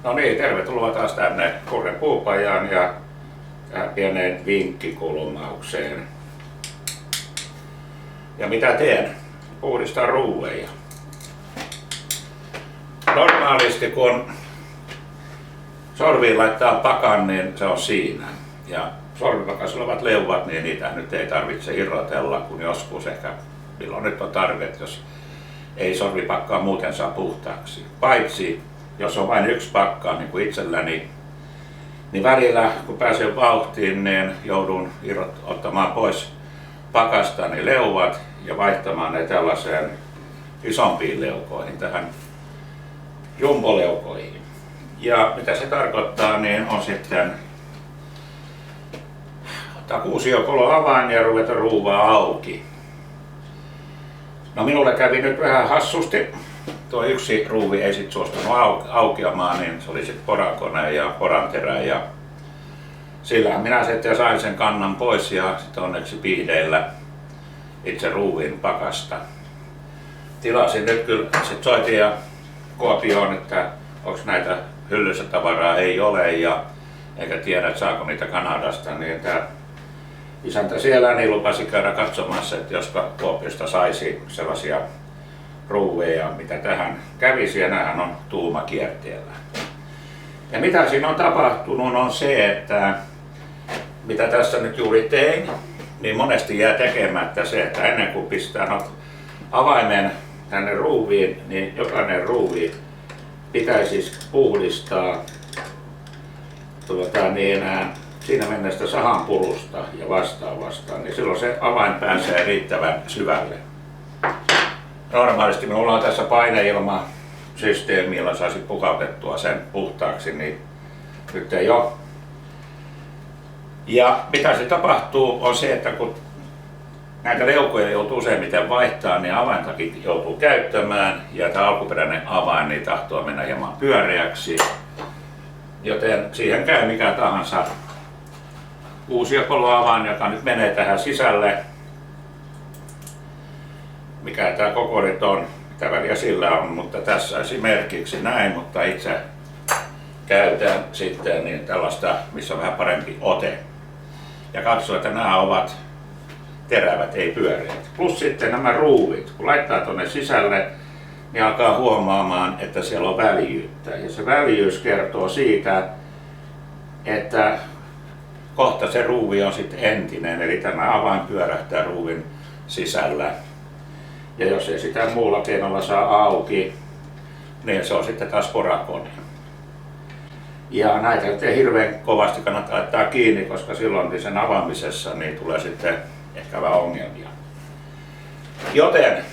No niin, tervetuloa taas tänne Kurren puupajaan ja tähän pieneen vinkkikulmaukseen. Ja mitä teen? Puhdistan ruuveja. Normaalisti kun sorviin laittaa pakan, niin se on siinä. Ja sorvipakassa olevat leuvat, niin niitä nyt ei tarvitse irrotella, kun joskus ehkä milloin nyt on tarve, jos ei sorvipakkaa muuten saa puhtaaksi. Paitsi jos on vain yksi pakka, niin kuin itselläni, niin välillä kun pääsen vauhtiin, niin joudun ottamaan pois pakastani leuvat ja vaihtamaan ne tällaiseen isompiin leukoihin, tähän jumboleukoihin. Ja mitä se tarkoittaa, niin on sitten ottaa kuusiokolo avain ja ruveta ruuvaa auki. No minulle kävi nyt vähän hassusti. Tuo yksi ruuvi ei sit suostunut aukeamaan, niin se oli sitten porankone ja poranterä ja sillä minä sitten sain sen kannan pois ja sitten onneksi pihdeillä itse ruuvin pakasta. Tilasin nyt kyllä, sitten soitin ja Kuopioon, että onko näitä hyllyssä tavaraa ei ole ja eikä tiedä, että saako niitä Kanadasta, niin tämä isäntä siellä niin lupasi käydä katsomassa, että jospa Kuopiosta saisi sellaisia ruuveja, mitä tähän kävisi, ja näähän on tuumakierteellä. Ja mitä siinä on tapahtunut on se, että mitä tässä nyt juuri tein, niin monesti jää tekemättä se, että ennen kuin pistää avaimen tänne ruuviin, niin jokainen ruuvi pitäisi puhdistaa siinä mennessä sahanpurusta ja vastaavasta, niin silloin se avain pääsee riittävän syvälle. Normaalisti minulla on tässä paineilmasysteemi, jolla saisi pukautettua sen puhtaaksi, niin nyt ei ole. Ja mitä se tapahtuu on se, että kun näitä leukoja joutuu useimmiten vaihtamaan, niin avaintakin joutuu käyttämään ja tämä alkuperäinen avain niin tahtoo mennä hieman pyöreäksi. Joten siihen käy mikä tahansa kuusiokoloavain, joka nyt menee tähän sisälle. Mikä tämä koko nyt on, mitä väliä sillä on, mutta tässä esimerkiksi näin, mutta itse käytän sitten niin tällaista, missä on vähän parempi ote. Ja katso, että nämä ovat terävät, ei pyöreät. Plus sitten nämä ruuvit, kun laittaa tuonne sisälle, niin alkaa huomaamaan, että siellä on väljyyttä. Ja se väljyys kertoo siitä, että kohta se ruuvi on sitten entinen, eli tämä avain pyörähtää ruuvin sisällä. Ja jos ei sitä muulla keinolla saa auki, niin se on sitten taas porakone. Ja näitä ei hirveän kovasti kannata laittaa kiinni, koska silloin sen avaamisessa niin tulee sitten ehkä vähän ongelmia. Joten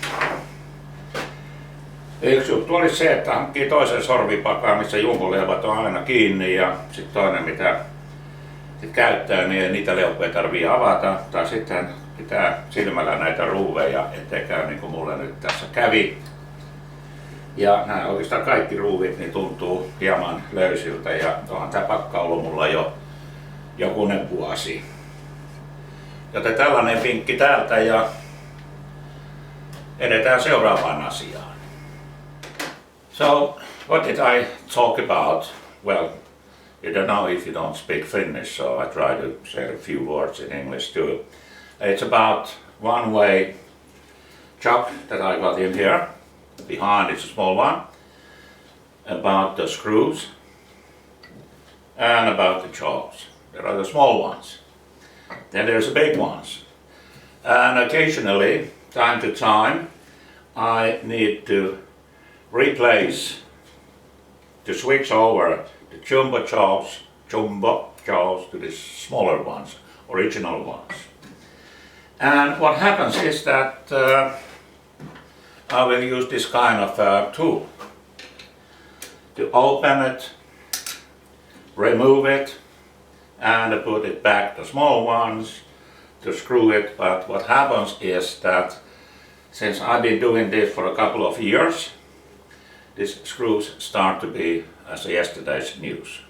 yksi juttu olisi se, että hankkii toisen sorvipakan, missä jumboleuvat on aina kiinni, ja sitten toinen mitä sit käyttää, niin niitä leukoja tarvii avata, tai sitten pitää silmällä näitä ruuveja, ettei käy niin kuin mulle nyt tässä kävi. Ja nämä oikeastaan kaikki ruuvit niin tuntuu hieman löysiltä, ja onhan tämä pakka ollut mulla jo jokunen vuosi. Joten tällainen vinkki täältä ja edetään seuraavaan asiaan. So, what did I talk about? Well, you don't know if you don't speak Finnish, so I try to say a few words in English too. It's about one-way chuck that I got in here. Behind it's a small one. About the screws and about the jaws. There are the small ones. Then there's the big ones. And occasionally, time to time, I need to replace, to switch over the jumbo jaws to the smaller ones, original ones. And what happens is that I will use this kind of tool to open it, remove it, and put it back the small ones to screw it. But what happens is that since I've been doing this for a couple of years, these screws start to be as yesterday's news.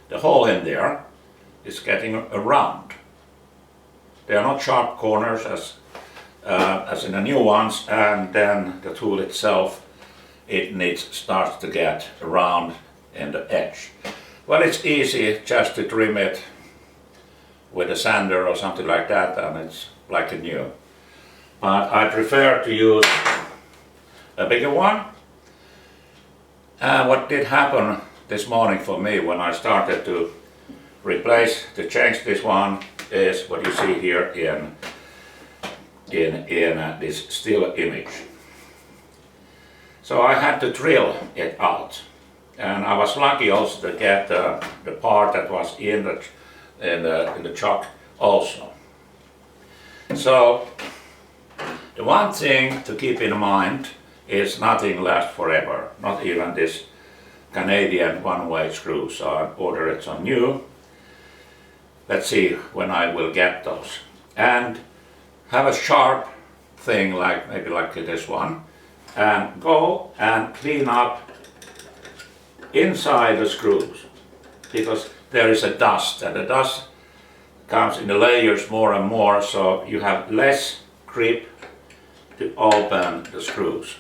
The hole in there is getting around. They are not sharp corners as in the new ones, and then the tool itself, it starts to get around in the edge. Well, it's easy just to trim it with a sander or something like that, and it's like a new. But I prefer to use a bigger one. And what did happen this morning for me when I started to change this one is what you see here in this still image. So I had to drill it out, and I was lucky also to get the part that was in the chuck also. So the one thing to keep in mind is nothing lasts forever, not even this Canadian one-way screw. So I ordered some new. Let's see when I will get those. And have a sharp thing like maybe like this one, and go and clean up inside the screws, because there is a dust, and the dust comes in the layers more and more, so you have less grip to open the screws.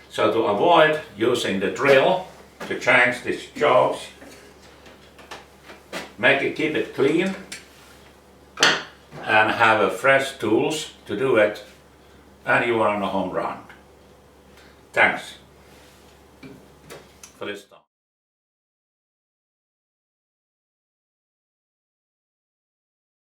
So to avoid using the drill to change these jaws, keep it clean and have a fresh tools to do it, and you are on a home run. Thanks for this time.